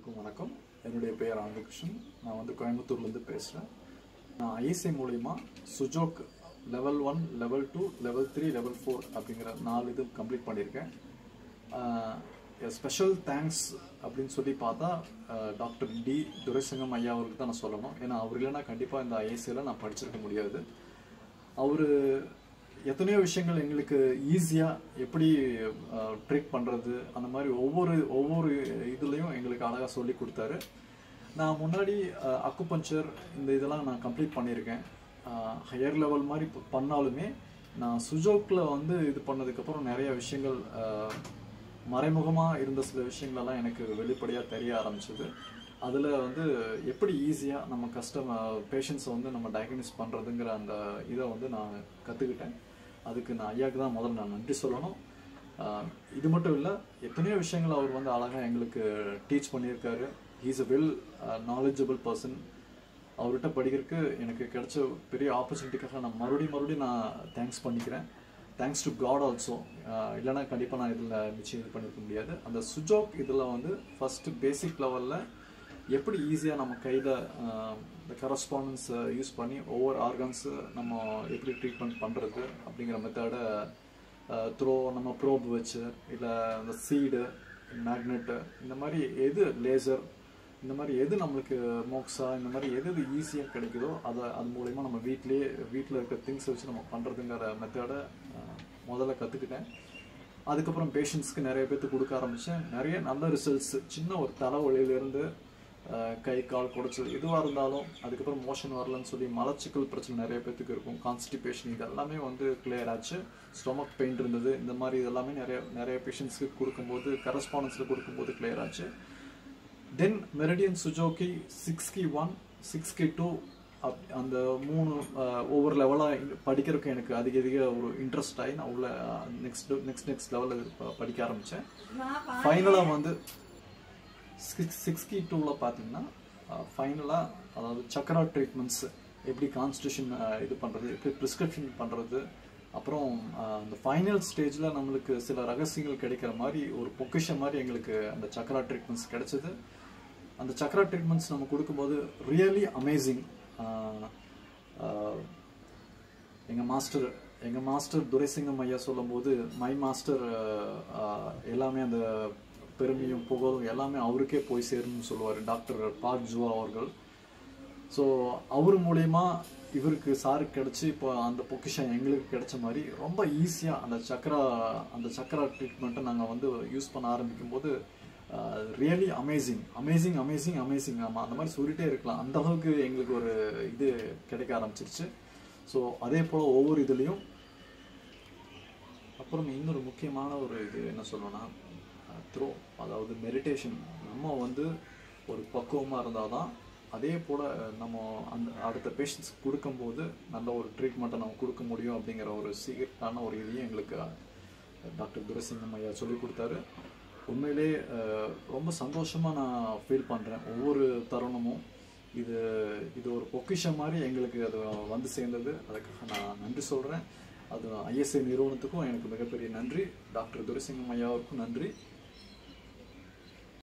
அனைவருக்கும் வணக்கம். என்னுடைய பெயர் ஆனந்தகிருஷ்ணன். நான் வந்து கோயம்புத்தூர்லேருந்து பேசுகிறேன். நான் ஐஎஸ்ஐ மூலிமா Su Jok level 1, level 2, level 3, level 4 அப்படிங்கிற 4 இது கம்ப்ளீட் பண்ணியிருக்கேன். ஸ்பெஷல் தேங்க்ஸ் அப்படின்னு சொல்லி பார்த்தா டாக்டர் டி துரைசிங்கம் ஐயா அவருக்கு தான் நான் சொல்லணும். ஏன்னா அவர் இல்லைன்னா கண்டிப்பாக இந்த ஐஎஸ்ஐயில் நான் படிச்சிருக்க முடியாது. அவர் எத்தனையோ விஷயங்கள் எங்களுக்கு ஈஸியாக எப்படி ட்ரீட் பண்ணுறது அந்த மாதிரி ஒவ்வொரு இதுலேயும் எங்களுக்கு அழகாக சொல்லி கொடுத்தாரு. நான் முன்னாடி அக்குபஞ்சர் இந்த இதெல்லாம் நான் கம்ப்ளீட் பண்ணியிருக்கேன். ஹையர் லெவல் மாதிரி பண்ணாலுமே நான் சுஜோக்கில் வந்து இது பண்ணதுக்கப்புறம் நிறைய விஷயங்கள் மறைமுகமாக இருந்த சில விஷயங்களெல்லாம் எனக்கு வெளிப்படையாக தெரிய ஆரம்பிச்சது. அதில் வந்து எப்படி ஈஸியாக நம்ம பேஷண்ட்ஸை வந்து நம்ம டயக்னோஸ் பண்ணுறதுங்கிற அந்த இதை வந்து நான் கற்றுக்கிட்டேன். அதுக்கு நான் ஐயாவுக்கு தான் முதல்ல நான் நன்றி சொல்லணும். இது மட்டும் இல்லை, எத்தனையோ விஷயங்கள் அவர் வந்து அழகாக எங்களுக்கு டீச் பண்ணியிருக்காரு. He is a well knowledgeable person. அவர்கிட்ட படிக்கிறதுக்கு எனக்கு கிடைச்ச பெரிய ஆப்பர்ச்சுனிட்டிக்காக நான் மறுபடியும் நான் தேங்க்ஸ் பண்ணிக்கிறேன். Thanks to God also. இல்லைனா கண்டிப்பாக நான் இதில் நிச்சயம் இது பண்ணியிருக்க முடியாது. அந்த சுஜோக் இதில் வந்து ஃபஸ்ட்டு பேசிக் லெவலில் எப்படி ஈஸியாக நம்ம கையில் இந்த கரஸ்பாண்டன்ஸை யூஸ் பண்ணி ஒவ்வொரு ஆர்கன்ஸு நம்ம எப்படி ட்ரீட்மெண்ட் பண்ணுறது அப்படிங்கிற மெத்தடை நம்ம ப்ரோப் வச்சு, இல்லை இந்த சீடு, மேக்னெட்டு, இந்த மாதிரி எது லேசர், இந்த மாதிரி எது நம்மளுக்கு மோக்ஸா, இந்த மாதிரி எது ஈஸியாக கிடைக்குதோ அது மூலயமா நம்ம வீட்டில் இருக்க திங்ஸை வச்சு நம்ம பண்ணுறதுங்கிற மெத்தடை முதல்ல கற்றுக்கிட்டேன். அதுக்கப்புறம் பேஷண்ட்ஸ்க்கு நிறைய பேர்த்து கொடுக்க ஆரம்பித்தேன். நிறைய நல்ல ரிசல்ட்ஸ். சின்ன ஒரு தலைவலியிலேருந்து கை கால் குடைச்சல் எதுவாக இருந்தாலும், அதுக்கப்புறம் மோஷன் வரலன்னு சொல்லி மலச்சிக்கல் பிரச்சனை நிறைய பேர்த்துக்கு இருக்கும், கான்ஸ்டிபேஷன், இது எல்லாமே வந்து கிளியர் ஆச்சு. ஸ்டொமக் பெயின் இருந்தது, இந்த மாதிரி இதெல்லாமே நிறைய பேஷண்ட்ஸ்க்கு கொடுக்கும்போது கரஸ்பாண்டன்ஸில் கொடுக்கும்போது கிளியர் ஆச்சு. தென் மெரிடியன் சுஜோக்கி 6K1, 6K2 அந்த 3 ஒவ்வொரு லெவலாக படிக்கிறதுக்கு எனக்கு அதிக ஒரு இன்ட்ரெஸ்ட் ஆகி நான் உள்ள நெக்ஸ்ட் லெவலில் படிக்க ஆரம்பித்தேன். ஃபைனலாக வந்து 6K2ல பார்த்தீங்கன்னா ஃபைனலாக அதாவது சக்கரா ட்ரீட்மெண்ட்ஸ், எப்படி கான்ஸ்டியூஷன் இது பண்ணுறது, எப்படி ப்ரிஸ்கிரிப்ஷன் பண்ணுறது, அப்புறம் அந்த ஃபைனல் ஸ்டேஜில் நம்மளுக்கு சில ரகசியங்கள் கிடைக்கிற மாதிரி ஒரு பொக்கிஷம் மாதிரி எங்களுக்கு அந்த சக்கரா ட்ரீட்மெண்ட்ஸ் கிடைச்சது. அந்த சக்கரா ட்ரீட்மெண்ட்ஸ் நம்ம கொடுக்கும்போது ரியலி அமேசிங். எங்கள் மாஸ்டர் துரைசிங்கம் ஐயா சொல்லும் போது மை மாஸ்டர் எல்லாமே அந்த பெருமையும் புகழும் எல்லாமே அவருக்கே போய் சேரும்னு சொல்லுவார் டாக்டர் பார்க் ஜுவா அவர்கள். ஸோ அவர் மூலயமா இவருக்கு சாருக்கு கிடச்சி இப்போ அந்த பொக்கிஷன் எங்களுக்கு கிடைச்ச மாதிரி ரொம்ப ஈஸியாக அந்த சக்கரா ட்ரீட்மெண்ட்டை நாங்கள் வந்து யூஸ் பண்ண ஆரம்பிக்கும் போது ரியலி அமேசிங். ஆமாம், அந்த மாதிரி சொல்லிட்டே இருக்கலாம். அந்த அளவுக்கு எங்களுக்கு ஒரு இது கிடைக்க ஆரம்பிச்சிருச்சு. ஸோ அதே போல் ஒவ்வொரு இதுலேயும் அப்புறம் இன்னொரு முக்கியமான ஒரு இது என்ன சொல்லணும்னா அதாவது மெடிடேஷன். நம்ம வந்து ஒரு பக்குவமாக இருந்தால் தான் அதே போல் நம்ம அந்த அடுத்த பேஷண்ட்ஸ் கொடுக்கும்போது நல்ல ஒரு ட்ரீட்மெண்ட்டை நம்ம கொடுக்க முடியும் அப்படிங்கிற ஒரு சீக்கிரட்டான ஒரு இதையும் எங்களுக்கு டாக்டர் துரைசிங்கம் ஐயா சொல்லி கொடுத்தாரு. உண்மையிலே ரொம்ப சந்தோஷமாக நான் ஃபீல் பண்ணுறேன். ஒவ்வொரு தருணமும் இது ஒரு பொக்கிஷம் மாதிரி எங்களுக்கு அது வந்து சேர்ந்தது. அதுக்காக நான் நன்றி சொல்கிறேன். அது ஐஎஸ்ஐ நிறுவனத்துக்கும் எனக்கு மிகப்பெரிய நன்றி, டாக்டர் துரைசிங்கம் ஐயாவுக்கும் நன்றி.